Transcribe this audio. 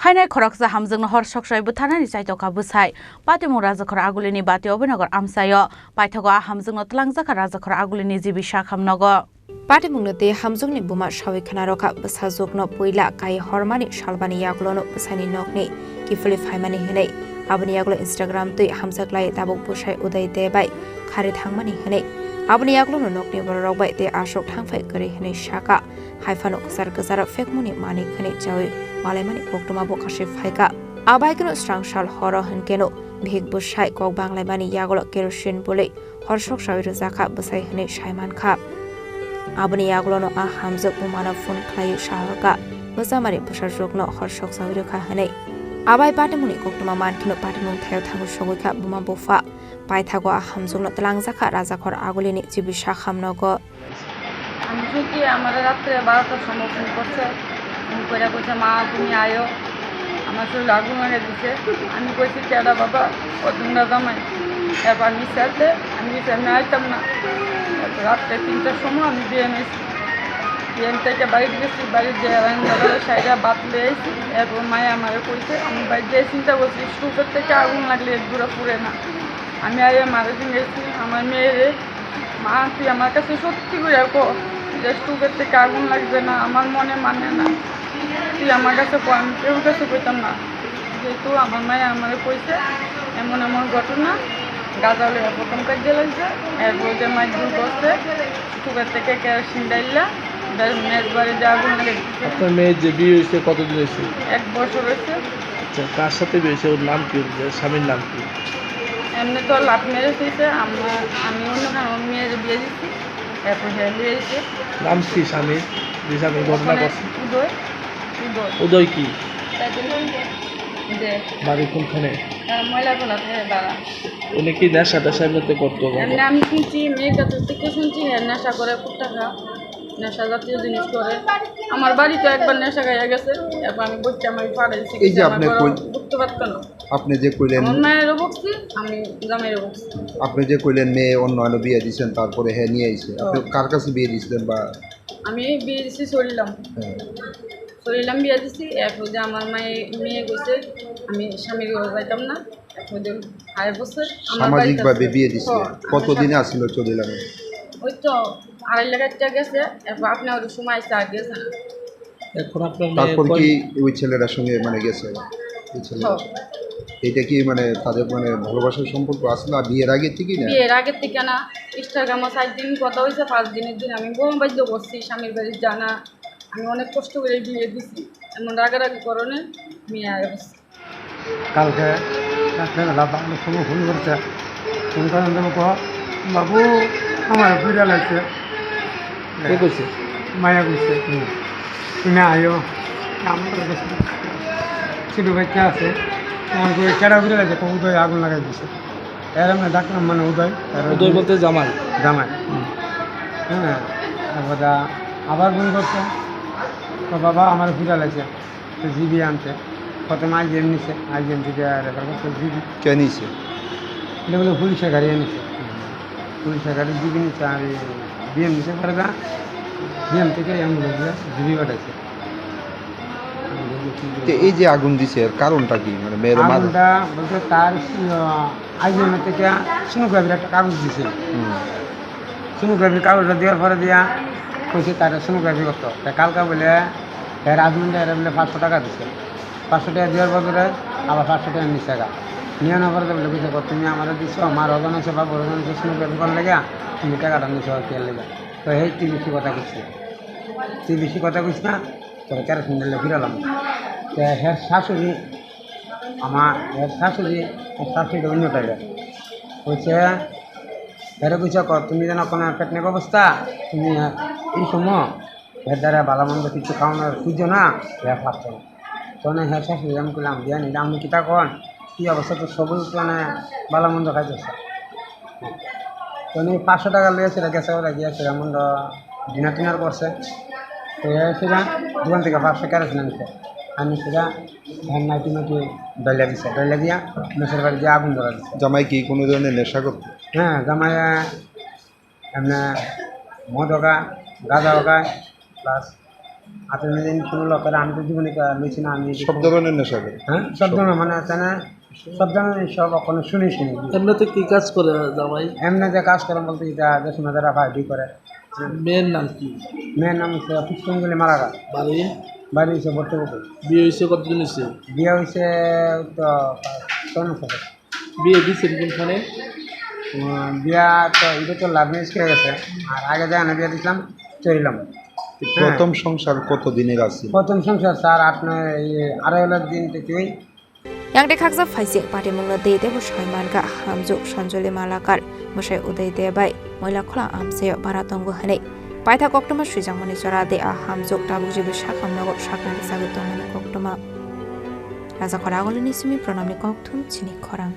Hainai khoroksa hamjungno hor soksai buthanani chaitoka busai patimu rajakhor agulini bati obinagor amsayo paithago a hamjungno tlangjaka rajakhor agulini jibi sakhamnogo Patimungnote hamjungni buma shawi khanaroka basajokno poila kai hormani shalbani yaglono busani nokni kifuli phaimani hinai aboni yaglo Instagram tui hamjaklai tabuk busai udai debai khari thangmani hinai aboni yaglono nokni borokbai te ashok thangfai kari hinai shaka haifano ksar fekmuni mani khani chawi malaimani koktuma bokashe phaika abaikno strangshal horo hinkeno bhik busai kok banglaimani yaglo kerosene bole horsok shawi rojaka busai hinai shaiman kha aboni yaglono a hamjuk umana phone khlai shaharka mosamari pusarjokno horsok shawi kha hinai abai patimuni koktuma mankino patimung thayo thangu sogoi buma bofa paithago a hamjukno tlangjaka rajakhor agulini jibisha khamnogo আমি আমার রাত্রে 12টার সময় phone করছে phone করে কইছে মা তুমি আয়ো আমার শরীর আগুন লাগে দিছে আমি কইছি কেডা বাবা অদুনা জামাই এবার নিচে আমি সামনে আইতাম না রাত্রে 3টার সময় আমি বিএম থেকে বাড়িতে গেছি বাড়ির যে রান্নাঘরের সাইডে বাত লিয়েছি এরপর মায়ে আমার কইছে আমি বাড়ি যেয়ে চিন্তা করছি স্টোভের থেকে আগুন লাগলে দূরে পুড়ে না আমি আগে মারে গেছি আমার মেয়েরে মা তুই আমার কাছে সত্যি করে যে স্টোভের থেকে আগুন লাগবে না আমার মনে মানে না তুই আমার কাছে আমি কেউ কাছে কইতাম না যেহেতু আমার মায়ে আমার কইছে এমন এমন ঘটনা গাজালে প্রথম কাজে লাগছে এরপর যে মাছ ভুল করছে স্টোভের থেকে কেরোসিন ডাইলা মেয়ের বাড়ি যে আগুন লাগে আপনার মেয়ের যে বিয়ে হয়েছে কতদিন হয়েছে 1 বছর হয়েছে আচ্ছা কার সাথে বিয়ে হয়েছে ওর নাম কি স্বামীর নাম কি এমনি তো লাভ ম্যারেজ হয়েছে আমি অন্য মেয়ের বিয়ে দিচ্ছি এরপর বিয়ে দিয়েছে নাম কি স্বামীর যে স্বামী ঘটনা করছে উদয় কি যে বাড়ি কোনখানে ময়লা গোলা থেকে বাড়া উনি কি নেশা টেশা করতে করতো এমনি আমি শুনছি মেয়ের কাছে থেকে শুনছি নেশা করে টাকা নেশা জাতীয় জিনিস করে আমার বাড়ি তো একবার নেশা খাইয়া গেছে এরপর আমি বলছি আমি পাড়াইছি এই যে আপনি বুঝতে পারতেন না আপনি যে কইলেন মায়েরও বকছি আমি জামাইয়েরও বকছি আপনি যে কইলেন মেয়ে অন্য বিয়ে দিয়েছেন তারপরে হ্যাঁ নিয়ে আইছে আপনি কার কাছে বিয়ে দিয়েছিলেন বা আমি বিয়ে দিচ্ছি সরিলাম বিয়ে দিচ্ছি এরপর যে আমার মেয়ে গেছে আমি স্বামীর ঘরে যাইতাম না এরপর যে 2.5 বছর সামাজিকভাবে বিয়ে দিচ্ছে কতদিনে আসছিল চলিলাম ওই তো 2.5 লাখ টাকা গেছে এরপর আপনি ওর সময় স্টার্ট গেছে এখন আপনার তারপর কি ওই ছেলেটার সঙ্গে মানে গেছে এই ছেলে এটা কি মানে তাদের মানে ভালোবাসার সম্পর্ক আসলে আর বিয়ের আগে থেকেই না বিয়ের আগে থেকে না ইনস্টাগ্রামে 7 দিন কথা হয়েছে 5 দিনের দিন আমি বোম বাধ্য করছি স্বামীর বাড়ি জানা আমি অনেক কষ্ট করে বিয়ে দিছি এমন রাগারাগি করণে মেয়ে আয় বসছি কালকে রাত্রেবেলা বাংলা সময় ফোন করছে ফোন করেন দেবো বাবু আমার বিড়াল আছে কে করছে মায়া করছে তুমি আয়ো আমার ছোটো বাচ্চা আছে আমার করে কেডা বিড়াল আছে তো উদয় আগুন লাগাই দিচ্ছে এর আমরা ডাক্তার মানে উদয় বলতে জামাই হ্যাঁ তারপর আবার ফোন করছে তো বাবা আমার বিড়াল আছে তো জিবি আনছে প্রথমে আইজিএম নিছে আইজিএম থেকে রেফার করছে জিবি কে নিয়েছে এটা বলে পুলিশের গাড়ি এনেছে পুলিশের গাড়ি জিবি নিচ্ছে আর বিএম নিছে পরে বিএম থেকে অ্যাম্বুলেন্সে জিবি পাঠাইছে এই যে আগুন দিছে এর কারণটা কি মানে মেয়ের আগুনটা বলতে তার আইজিএমের থেকে সোনোগ্রাফির একটা কাগজ দিছে সোনোগ্রাফির কাগজটা দেওয়ার পরে দিয়া কইছে তার সোনোগ্রাফি করতো তাই কালকা বলে এর আজমেন্টে এরা বলে 500 টাকা দিছে 500 টাকা দেওয়ার বদলে আবার 500 টাকা নিচ্ছে নিয়ে না পরে বলে কিছু তুমি আমার দিচ্ছ আমার ওজন আছে বা ওজন আছে সোনোগ্রাফি করার লেগে তুমি টাকাটা নিচ্ছ কে লেগে তো এই তুই বেশি কথা কইস না তবে কেরোসিন দিলে ফিরালাম তো হ্যাঁ শাশুড়ি আমার শাশুড়ি অন্য টাইপের কইছে হেরে কইছে তুমি যেন কোনো পেটনিক অবস্থা তুমি এই সময় এর দ্বারা ভালো মন্দ কিছু খাওয়ানোর খুঁজো না হ্যাঁ পাচ্ছ না তখন হ্যাঁ শাশুড়ি আমি করলাম জানি আমি কিতা কন কী অবস্থা তো সবই মানে ভালো মন্দ খাইতেছে তখন 500 টাকা লিয়েছিল গেছে ওরা গিয়েছে এমন ডিনার করছে তো সেটা দোকান থেকে 500 কেরোসিন আনছে আনি সেটা ধান নাইটি ডয়লা দিচ্ছে ডয়লা দিয়া মেসের বাড়ি দিয়ে আগুন ধরা দিচ্ছে জামাই কি কোনো ধরনের নেশা করতো হ্যাঁ জামাই এমনি মদ হোকা গাঁজা হোকা প্লাস আপনি দিন শুনলো করে আমি তো জীবনে লইছি না আমি সব ধরনের নেশা করে হ্যাঁ সব ধরনের মানে তারা সব ধরনের সব কোনো শুনি এমনিতে কি কাজ করে জামাই? এমনি যে কাজ করে বলতে এটা দেশ মেয়েরা ভাই করে মেয়ের নাম কি? মেয়ের নাম হচ্ছে পুষ্পঙ্গলি মারাগা বাড়ি? বাড়ি হচ্ছে বর্তমানে বিয়ে হয়েছে কতদিন হয়েছে? বিয়ে হয়েছে তো 6 মাস আগে। বিয়ে দিচ্ছেন কোনখানে? বিয়া তো এটা তো লাভ ম্যারেজ করে গেছে আর আগে যা বিয়ে দিয়েছিলাম চলিলাম প্রথম সংসার কত দিনের আছে? প্রথম সংসার স্যার আপনার আড়াই দিন থেকেই yang de khakza phaisi pati mungna de de bosai manga hamjuk sanjole malakar bosai udai de bai moila khola amse baratongo hane paitha koktoma sujangmani chora de a hamjuk tabuji bisha khamnago saknani sagu tomani koktoma raja khora golini simi pranamni kokthum chini khorang